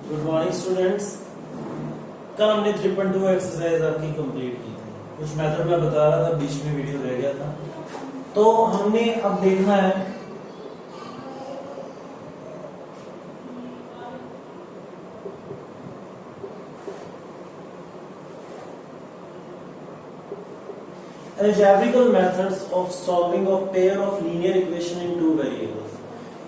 Good morning students. कल हमने 3.2 exercise आपकी कंप्लीट की थी। कुछ मेथड मैं बता रहा था, बीच में वीडियो रह गया था, तो हमने अब देखना है algebraical methods of solving of pair of linear equation in two variables।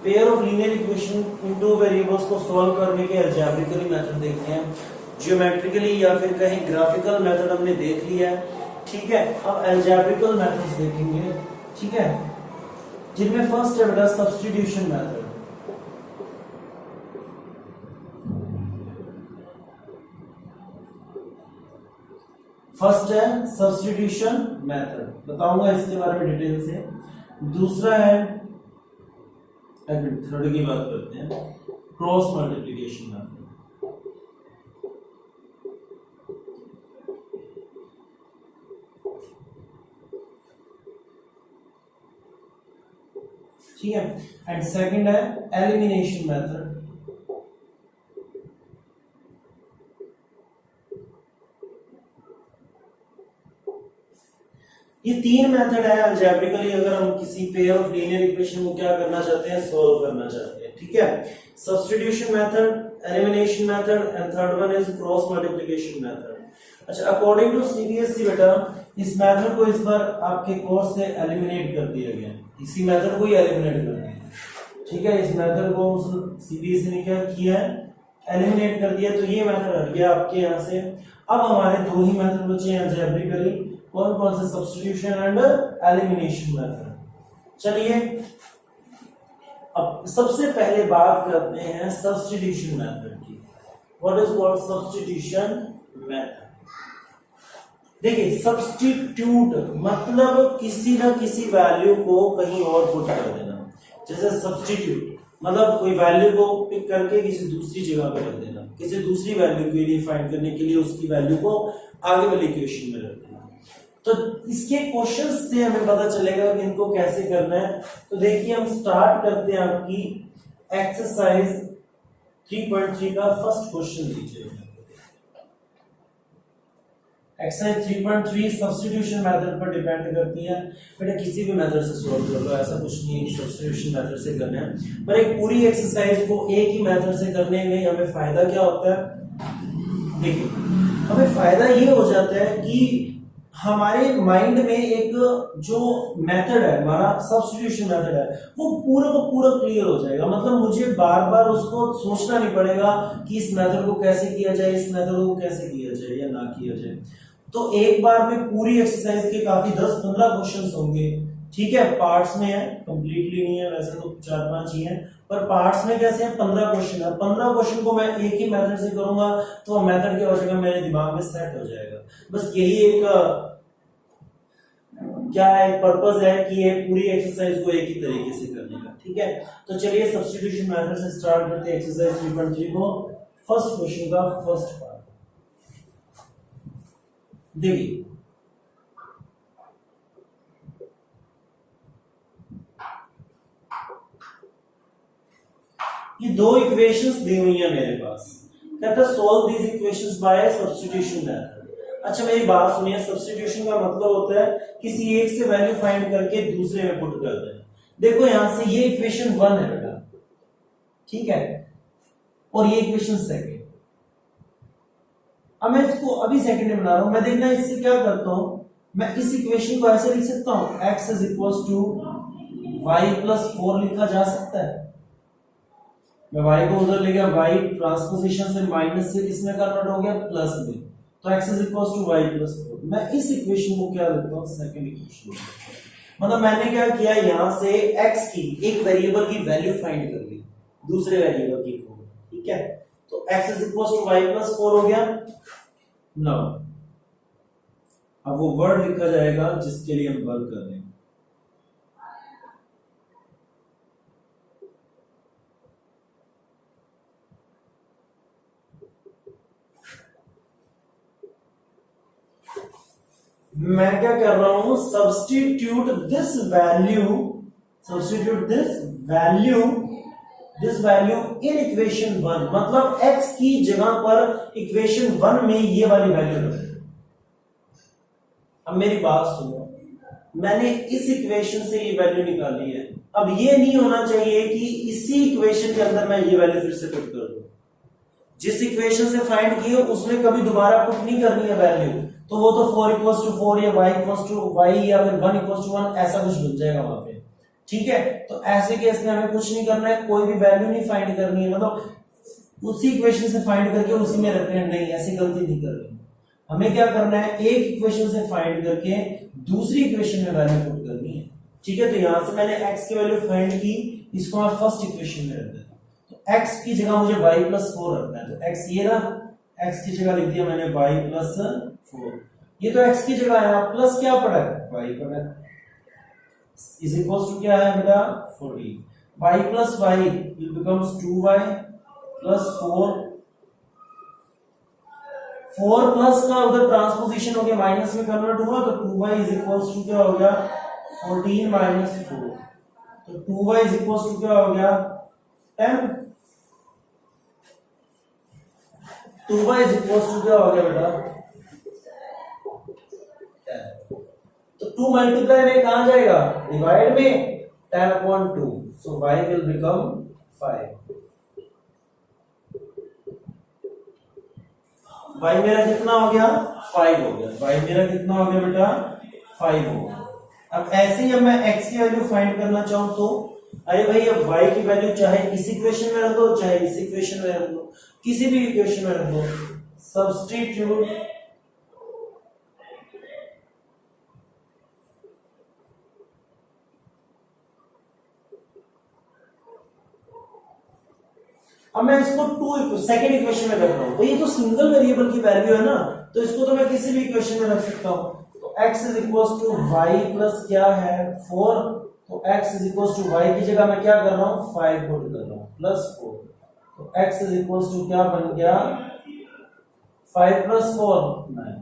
Pair of linear equation in two variables को सॉल्व करने के algebraically मेथड देखते हैं, जियोमेट्रिकली या फिर कहीं ग्राफिकल मेथड हमने देख लिया है। ठीक है, अब algebraical मेथड्स देखेंगे। ठीक है, जिनमें फर्स्ट है बेटा सब्स्टिट्यूशन मेथड। फर्स्ट है सब्स्टिट्यूशन मेथड, बताऊंगा इसके बारे में डिटेल से। दूसरा है, थर्ड की बात करते हैं, क्रॉस मल्टीप्लिकेशन मेथड। ठीक है, एंड सेकंड है एलिमिनेशन मेथड। ये तीन मेथड है अलजेब्रिकली, अगर हम किसी पेयर ऑफ लीनियर इक्वेशन को क्या करना चाहते हैं, सॉल्व करना चाहते हैं। ठीक है, substitution method, elimination method and third one is cross multiplication method. अच्छा, अकॉर्डिंग टू सीबीएसई बेटा इस मेथड को इस बार आपके कोर्स से एलिमिनेट कर दिया गया, इसी मेथड को ही एलिमिनेट कर दिया। ठीक है, इस मेथड को सीबीएसई ने क्या किया है, एलिमिनेट कर दिया, तो ये मेथड हट गया आपके यहाँ से। अब हमारे दो ही मेथड बचे हैं अलजेब्रिकली, कौन कौन से, सब्स्टिट्यूशन एंड एलिमिनेशन मेथड। चलिए अब सबसे पहले बात करते हैं सब्स्टिट्यूशन मेथड की। What is called substitution method? देखिए, सब्स्टिट्यूट मतलब किसी ना किसी वैल्यू को कहीं और पुट कर देना। जैसे सब्स्टिट्यूट मतलब कोई वैल्यू को पिक करके किसी दूसरी जगह पे रख देना, किसी दूसरी वैल्यू को फाइंड करने के लिए उसकी वैल्यू को आगे वाली इक्वेशन में रख देना। तो इसके क्वेश्चन से हमें पता चलेगा कि इनको कैसे करना है। तो देखिए, हम स्टार्ट करते हैं आपकी एक्सरसाइज 3.3 का फर्स्ट क्वेश्चन लीजिए। एक्सरसाइज 3.3 सब्स्टिट्यूशन मेथड पर डिपेंड करती है। बेटा किसी भी मेथड से सॉल्व कर लो, ऐसा कुछ नहीं है कि सब्स्टिट्यूशन मेथड से करना है, पर एक पूरी एक्सरसाइज को एक ही मेथड से करने में हमें फायदा क्या होता है? देखिए, हमें फायदा ये हो जाता है कि हमारे माइंड में एक जो मेथड है, हमारा सब्स्टिट्यूशन मेथड है, वो पूरा का पूरा क्लियर हो जाएगा। मतलब मुझे बार बार उसको सोचना नहीं पड़ेगा कि इस मेथड को कैसे किया जाए, इस मेथड को कैसे किया जाए या ना किया जाए। तो एक बार में पूरी एक्सरसाइज के काफी 10-15 क्वेश्चंस होंगे। ठीक है, पार्ट्स में है, कंप्लीटली नहीं है, वैसे तो 4-5 ही है, पर पार्ट्स में कैसे है, 15 क्वेश्चन है। 15 क्वेश्चन को मैं एक ही मेथड से करूंगा तो मेथड क्या हो जाएगा, मेरे दिमाग में सेट हो जाएगा। बस यही एक क्या है, पर्पस है कि ये पूरी एक्सरसाइज को एक ही तरीके से करने का। ठीक है, तो चलिए सब्स्टिट्यूशन मेथड से स्टार्ट करते हैं एक्सरसाइज 3.3 को। फर्स्ट क्वेश्चन का फर्स्ट पार्ट देखिए, ये दो इक्वेशंस दी हुई है मेरे पास, कहता है solve these equations bye substitution method. अच्छा, मेरी बात सुनिए, सब्स्टिट्यूशन का मतलब होता है किसी एक से वैल्यू फाइंड करके दूसरे में पुट कर देना। देखो यहां से ये इक्वेशन 1 है बेटा, ठीक है, और ये इक्वेशन सेकंड। अब मैं इसको अभी सेकंड में बना रहा हूं, मैं देखना इससे क्या करता हूं, मैं इस इक्वेशन को ऐसे लिख सकता हूं, x is equal to y plus 4 लिखा जा सकता है। मैं y को उधर ले गया, y ट्रांसपोजिशन से माइनस से किसमें कन्वर्ट हो गया, प्लस में, तो x is equal to y plus 4। मैं इस इक्वेशन को क्या लिखता हूं, सेकंड इक्वेशन। मतलब मैंने क्या किया, यहां से x की एक वेरिएबल की वैल्यू फाइंड कर ली दूसरे वेरिएबल की फॉर्म। ठीक है, तो x is equal to y plus 4 हो गया। नाउ अब वो वर्ड लिखा जाएगा जिसके लिए हम वर्क कर रहे हैं। मैं क्या कर रहा हूं, substitute this value this value in equation 1, मतलब x की जगह पर इक्वेशन 1 में ये वाली वैल्यू रखें। अब मेरी बात सुनो, मैंने इस इक्वेशन से ये वैल्यू निकाली है, अब ये नहीं होना चाहिए कि इसी इक्वेशन के अंदर मैं ये वैल्यू फिर से पुट कर दूं। जिस इक्वेशन से फाइंड की है उसमें कभी दोबारा पुट नहीं करनी है वैल्यू, तो वो तो 4 इक्वल्स टू 4 या y इक्वल्स टू y या फिर 1 इक्वल्स टू 1 ऐसा कुछ बन जाएगा वहां पे। ठीक है, तो ऐसे केस में हमें कुछ नहीं करना है, कोई भी वैल्यू नहीं फाइंड करनी है, मतलब उसी इक्वेशन से फाइंड करके उसी में रखना है, नहीं ऐसी गलती नहीं करनी। हमें क्या करना है, एक इक्वेशन से फाइंड करके दूसरी इक्वेशन में वैल्यू पुट करनी है। ठीक है, तो यहां से मैंने x की वैल्यू फाइंड की, इसको मैं फर्स्ट इक्वेशन में रख देता हूं, तो x की जगह मुझे y प्लस 4 रखना है, तो x ये रहा, x की जगह लिख दिया मैंने y प्लस 4, ये तो x की जगह है, प्लस क्या पड़ा है, y पड़ा है, इज इक्वल्स टू क्या है बेटा 14, y plus y will becomes 2y plus 4 plus का उधर ट्रांसपोजिशन हो गया, माइनस में कन्वर्ट हुआ, तो 2y इज इक्वल्स टू क्या हो गया 14 माइनस 4, तो 2y इज इक्वल्स टू क्या हो गया 10, 2y इज इक्वल्स टू क्या हो गया बेटा 10, तो 2 मल्टीप्लाई में कहां जाएगा, डिवाइड में 10/2, सो y विल बिकम 5, y मेरा कितना हो गया 5 हो गया, y मेरा कितना हो गया बेटा 5 हो गया। अब ऐसे ही अब मैं x की वैल्यू फाइंड करना चाहूं तो, अरे भाई अब y की वैल्यू चाहे इस इक्वेशन में रख दो चाहे इस इक्वेशन में रख दो, किसी भी इक्वेशन में रख दो, सब्स्टिट्यूट अब मैं इसको सेकंड इक्वेशन में रख रहा हूं, तो ये तो सिंगल वेरिएबल की वैल्यू है ना, तो इसको तो मैं किसी भी इक्वेशन में रख सकता हूं, तो x is equals to y plus क्या है 4, तो x is equals to y की जगह मैं क्या कर रहा हूं 5 पुट कर रहा हूं प्लस 4, तो x इज इक्वल्स टू क्या बन गया 5 प्लस 4 9,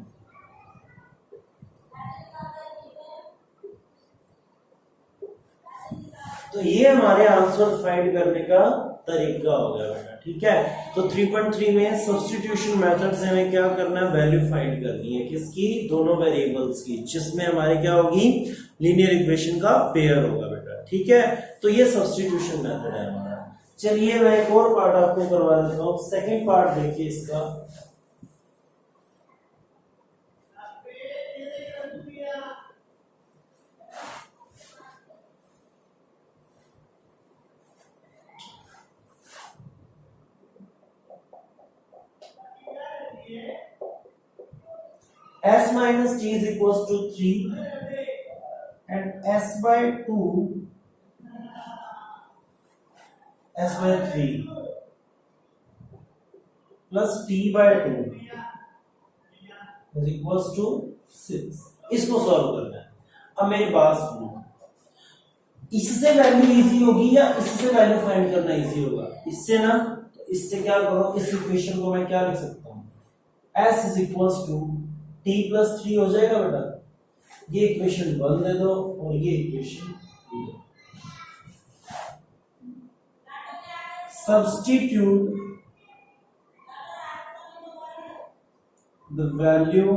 तो ये हमारे आंसर फाइंड करने का तरीका हो गया बेटा। ठीक है, तो 3.3 में सब्स्टिट्यूशन मेथड से हमें क्या करना है, वैल्यू फाइंड करनी है, किसकी, दोनों वेरिएबल्स की, जिसमें हमारे क्या होगी लीनियर इक्वेशन का पेयर होगा बेटा। ठीक है, तो ये सब्स्टिट्यूशन मेथड है हमारा। चलिए मैं एक और पार्ट आपको करवा देता हूं, सेकेंड पार्ट देखिए इसका, s minus t is equals to 3 and s by 3 plus t by 2 is equals to 6, इसको सॉल्व करना है। अब मेरी बात सुनो, इससे वैल्यू इजी होगी या इससे वैल्यू फाइंड करना इजी होगा, इससे ना, तो इससे क्या करो, इस इक्वेशन को मैं क्या लिख सकता हूं, s is equals to t plus 3 हो जाएगा बेटा, ये इक्वेशन 1 दे दो और ये इक्वेशन 2 दे दो, substitute the value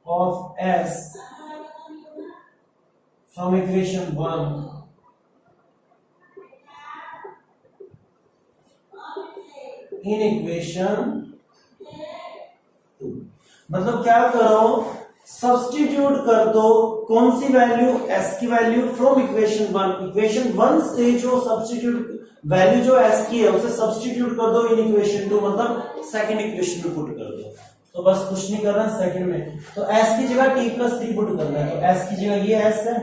of s from equation 1 in equation, मतलब क्या करो, सब्स्टिट्यूट कर दो कौन सी वैल्यू, s की वैल्यू फ्रॉम इक्वेशन 1, इक्वेशन 1 से जो सब्स्टिट्यूट वैल्यू जो s की है उसे सब्स्टिट्यूट कर दो इन इक्वेशन 2, मतलब सेकंड इक्वेशन में पुट कर दो, तो बस कुछ नहीं करना सेकंड में, तो s की जगह t प्लस 3 पुट करना है, तो s की जगह ये s है,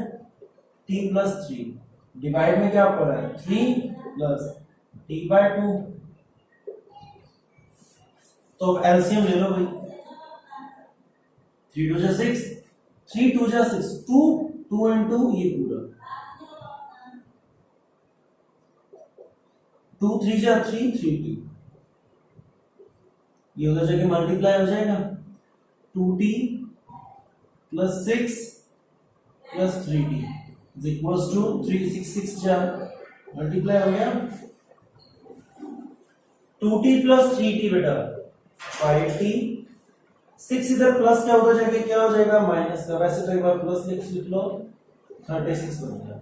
t प्लस 3 डिवाइड में क्या पड़ा है 3 प्लस t बाय 2, तो एलसीएम ले लो भाई, 3 2 जा 6, 3 2 जा 6, 2 2 into ये पूरा, 2 3 जा 3 3 2, ये उधर जाके मल्टीप्लाई हो जाएगा, 2t plus 6 plus 3t is equals to 3 6 6 जा मल्टीप्लाई हो गया 2t प्लस 3t बेटा 5t 6 इधर प्लस क्या होता जाएगा क्या हो जाएगा माइनस का वैसे तो एक बार प्लस लिख लो 36 बन गया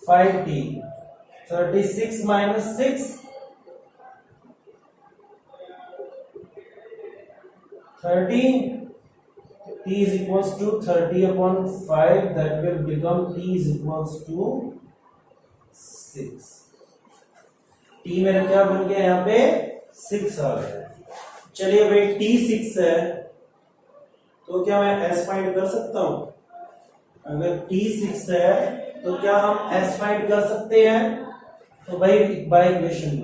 5t 36 minus 6 30 t is equals to 30 upon 5 that will become t is equals to 6 t मेरा क्या बन गया यहाँ पे 6 आ गया चलिए भाई t 6 है तो क्या मैं s फाइंड कर सकता हूं अगर t 6 है तो क्या हम s फाइंड कर सकते हैं तो भाई बाय इक्वेशन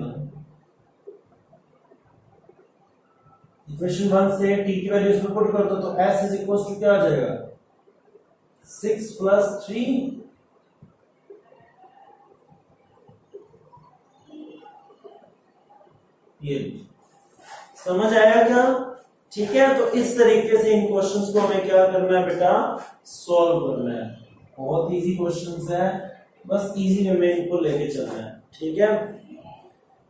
1 से t की वैल्यू इसमें पुट कर दो तो s इज इक्वल टू क्या आ जाएगा 6 प्लस 3 ये समझ आया क्या ठीक है तो इस तरीके से इन क्वेश्चंस को हमें क्या करना है बेटा सॉल्व करना है बहुत इजी क्वेश्चंस है बस इजी वे में इनको लेके चलना है ठीक है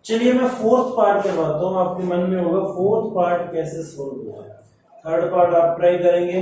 चलिए मैं फोर्थ पार्ट करवाता हूं आपके मन में होगा फोर्थ पार्ट कैसे सोल्व हुआ थर्ड पार्ट आप ट्राई करेंगे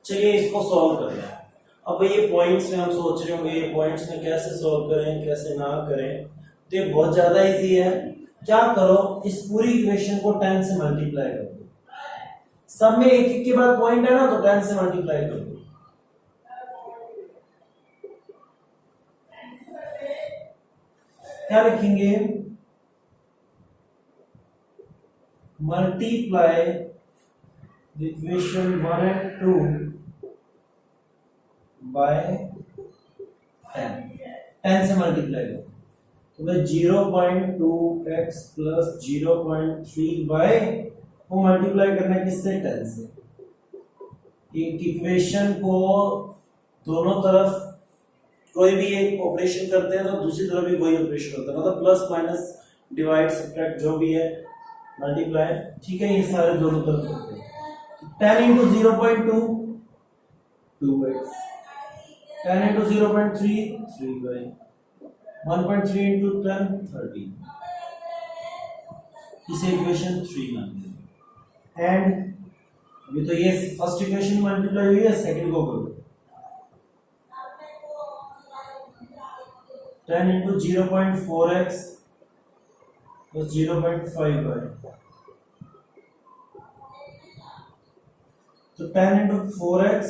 चलिए इसको सॉल्व करना है अब ये पॉइंट्स में हम सोच रहे होंगे ये पॉइंट्स में कैसे सॉल्व करें कैसे ना करें तो ये बहुत ज्यादा इजी है क्या करो इस पूरी इक्वेशन को 10 से मल्टीप्लाई कर दो सब में एक एक के बाद पॉइंट है ना तो 10 से मल्टीप्लाई कर दो क्या लिखेंगे मल्टीप्लाई इक्वेशन 1 and 2 बाय 10 से मल्टीप्लाई करो तो मैं 0.2x प्लस 0.3y को मल्टीप्लाई करना है किससे 10 से एक इक्वेशन को दोनों तरफ कोई भी एक ऑपरेशन करते हैं तो दूसरी तरफ भी वही ऑपरेशन होता है मतलब प्लस माइनस डिवाइड सब्ट्रैक्ट जो भी है मल्टीप्लाई ठीक है ये सारे दोनों तरफ होते हैं 10 into 0.2 2x 10 into 0.3 3y 1.3 into 10 30 इसे इक्वेशन 3 मानते हैं एंड अभी तो ये फर्स्ट इक्वेशन मल्टीप्लाई हुई है सेकंड को करो 10 into 0.4x plus 0.5y तो 10 into 4x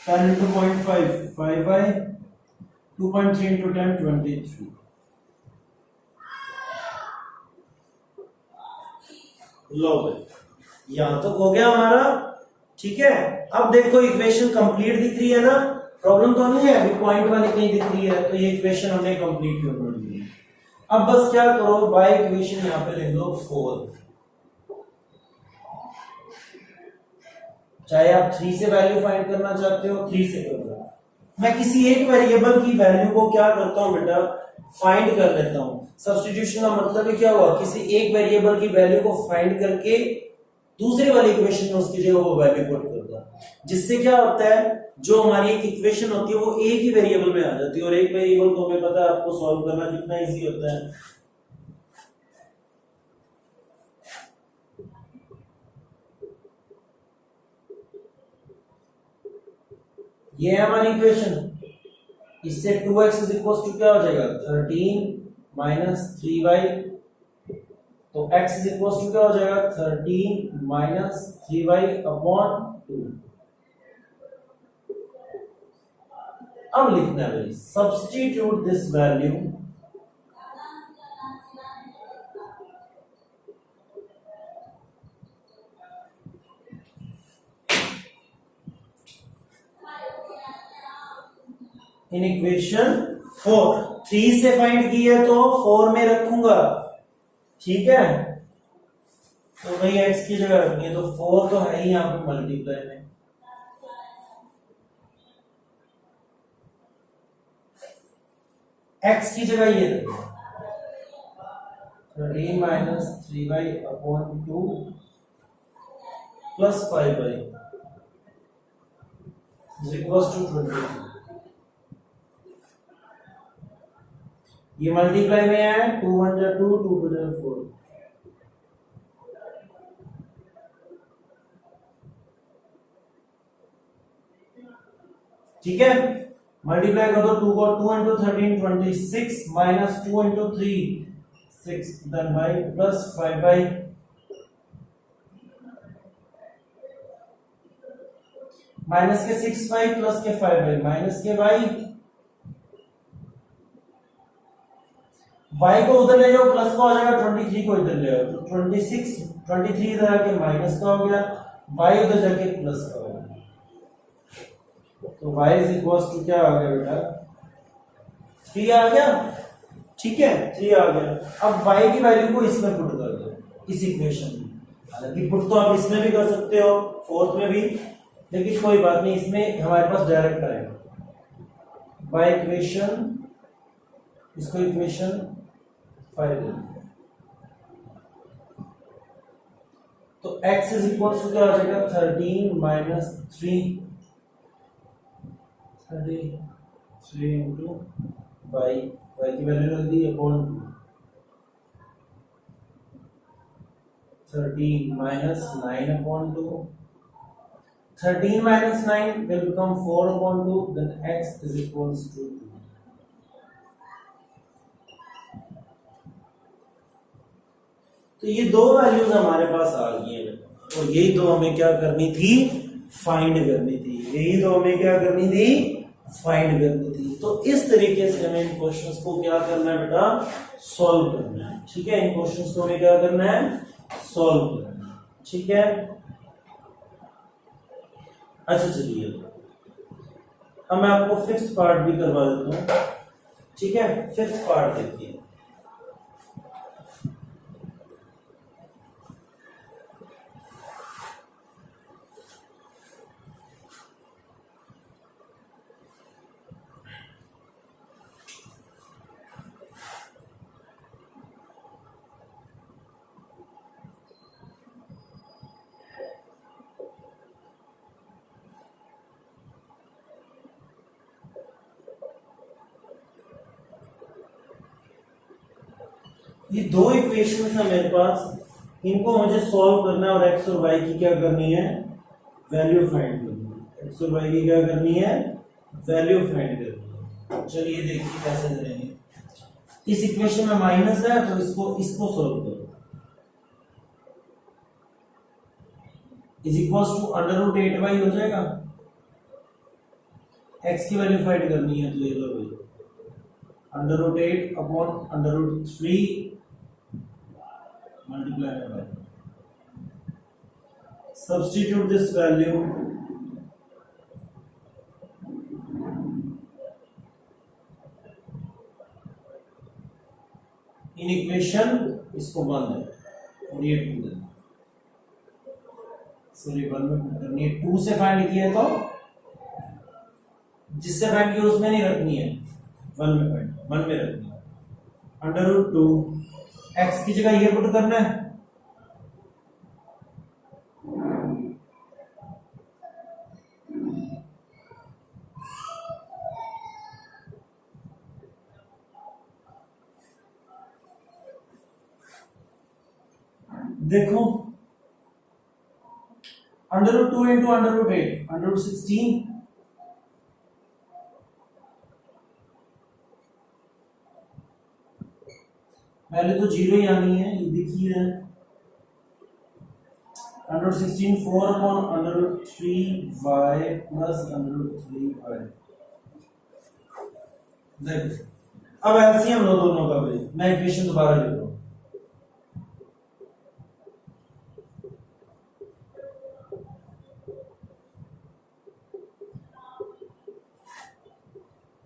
10 into 0.5 5y 2.3 into 10 23 लो भाई यहां तक हो गया हमारा ठीक है अब देखो इक्वेशन कंप्लीट दिख रही है ना प्रॉब्लम तो नहीं है अभी पॉइंट वाली कहीं दिख रही है तो ये इक्वेशन हमने कंप्लीट कर दी है अब बस क्या करो बाय इक्वेशन यहां पे लिख दो 4 चाहे आप 3 से वैल्यू फाइंड करना चाहते हो 3 से करो मैं किसी एक वेरिएबल की वैल्यू को क्या करता हूं बेटा फाइंड कर लेता हूं सब्स्टिट्यूशन का मतलब ही क्या हुआ किसी एक वेरिएबल की वैल्यू को फाइंड करके दूसरी वाली इक्वेशन में उसकी जगह वो वैल्यू पुट करता जिससे क्या होता है जो हमारी एक इक्वेशन होती है वो एक ही वेरिएबल में आ जाती है और एक वेरिएबल को हमें पता है आपको सॉल्व करना कितना इजी होता है ये है हमारी इक्वेशन इससे 2x इज इक्वल टू क्या हो जाएगा 13 माइनस 3y तो x इज इक्वल टू क्या हो जाएगा 13 माइनस 3y अपॉन 2 अब लिखना है भाई substitute this value in equation 4 3 से फाइंड की है तो 4 में रखूंगा, ठीक है। तो भाई x की जगह रखनी है तो 4 तो है ही यहां पे मल्टीप्लाई में, x की जगह ये रखना 13 minus 3y upon 2 plus 5y is equals to 20। ये मल्टीप्लाई में है, 2 1 जा 2 2 2 जा 4, ठीक है। मल्टीप्लाई कर दो 2 को, 2 into 13 26 minus 2 into 3 6 then y plus 5y minus के 6y प्लस के 5y माइनस के y को उधर ले जाओ प्लस का हो जाएगा, 23 को इधर ले आओ तो 23 इधर आके माइनस का हो गया, y उधर जाके प्लस का हो गया। तो y इज इक्वल्स टू क्या आ गया बेटा 3 आ गया, ठीक है 3 आ गया। अब y की वैल्यू को इसमें पुट कर दो, इस इक्वेशन में। हालांकि पुट तो आप इसमें भी कर सकते हो, फोर्थ में भी, लेकिन कोई बात नहीं, इसमें हमारे पास डायरेक्ट आएगा y इक्वेशन, इसको इक्वेशन 5 तो x इज इक्वल्स टू क्या आ जाएगा 13 माइनस 3 इंटू y की वैल्यू रख दी upon 13 minus 9 upon 2, 13 minus 9 will become 4 upon 2, then x is equals to 2। तो ये दो वैल्यूज हमारे पास आ गई हैं और यही दो हमें क्या करनी थी, फाइंड करनी थी, यही दो हमें क्या करनी थी, फाइंड करनी थी। तो इस तरीके से हमें इन क्वेश्चंस को क्या करना है बेटा, सॉल्व करना है, ठीक है। इन क्वेश्चंस को हमें क्या करना है, सॉल्व करना है, ठीक है। अच्छा चलिए अब मैं आपको फिफ्थ पार्ट भी करवा देता हूं, ठीक है। फिफ्थ पार्ट देखिए, ये दो इक्वेशंस है मेरे पास, इनको मुझे सॉल्व करना है और x और y की क्या करनी है, वैल्यू फाइंड करनी है। x और y की क्या करनी है, वैल्यू फाइंड करनी है। चलिए देखिए कैसे करेंगे। इस इक्वेशन में माइनस है तो इसको सॉल्व करो, इज इक्वल्स टू √8y हो जाएगा। x की वैल्यू फाइंड करनी है तो ये लो भाई √8 upon √3 multiply by, substitute this value in equation, इसको 1 है और ये 2 है, सॉरी 1 में करनी है, 2 से फाइंड किया तो जिससे फाइंड किया उसमें नहीं रखनी है, 1 में फाइंड 1 में रखनी है। √2 x की जगह ये पुट करना है, देखो √2 इंटू √8 √16, पहले तो जीरो ही आनी है, ये देखिए √16 4 अपॉन √3y प्लस √3y। देख अब एलसीएम लो दोनों का भाई, मैं इक्वेशन दोबारा लिख रहा हूं।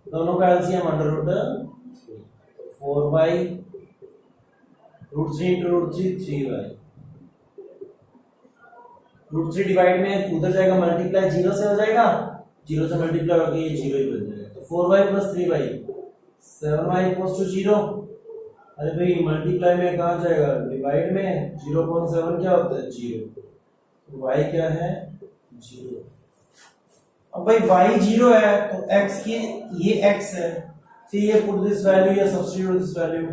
दोनों का LCM under root 4y √3 into √3 3y √3 divide में उधर जाएगा मल्टीप्लाई 0 से हो जाएगा, 0 से मल्टीप्लाई होकर ये 0 ही बन जाएगा। तो 4y + 3y 7y = 0। अरे भाई मल्टीप्लाई में कहाँ जाएगा, डिवाइड में 0.7 क्या होता है 0, तो y क्या है 0। अब भाई y 0 है तो x की ये x है, फिर ये पुट दिस वैल्यू या सब्स्टिट्यूट दिस वैल्यू,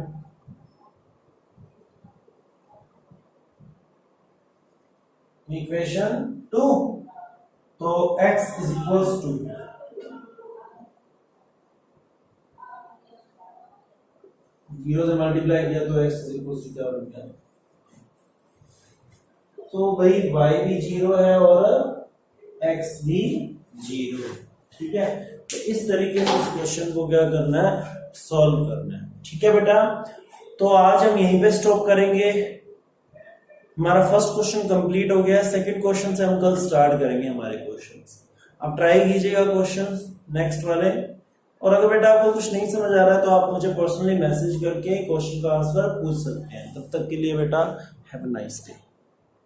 इक्वेशन 2, तो x = 2। जीरो से मल्टीप्लाई किया तो x = क्या बन गया, तो भाई y भी 0 है और x भी 0 है। ठीक है, तो इस तरीके से इस क्वेश्चन को क्या करना है, सॉल्व करना है। ठीक है बेटा, तो आज हम यहीं पे स्टॉप करेंगे। हमारा फर्स्ट क्वेश्चन कंप्लीट हो गया, सेकंड क्वेश्चन से हम कल स्टार्ट करेंगे हमारे क्वेश्चंस। आप ट्राई कीजिएगा क्वेश्चंस नेक्स्ट वाले, और अगर बेटा आपको कुछ नहीं समझ आ रहा है तो आप मुझे पर्सनली मैसेज करके क्वेश्चन का आंसर पूछ सकते हैं। तब तक के लिए बेटा हैव अ नाइस डे।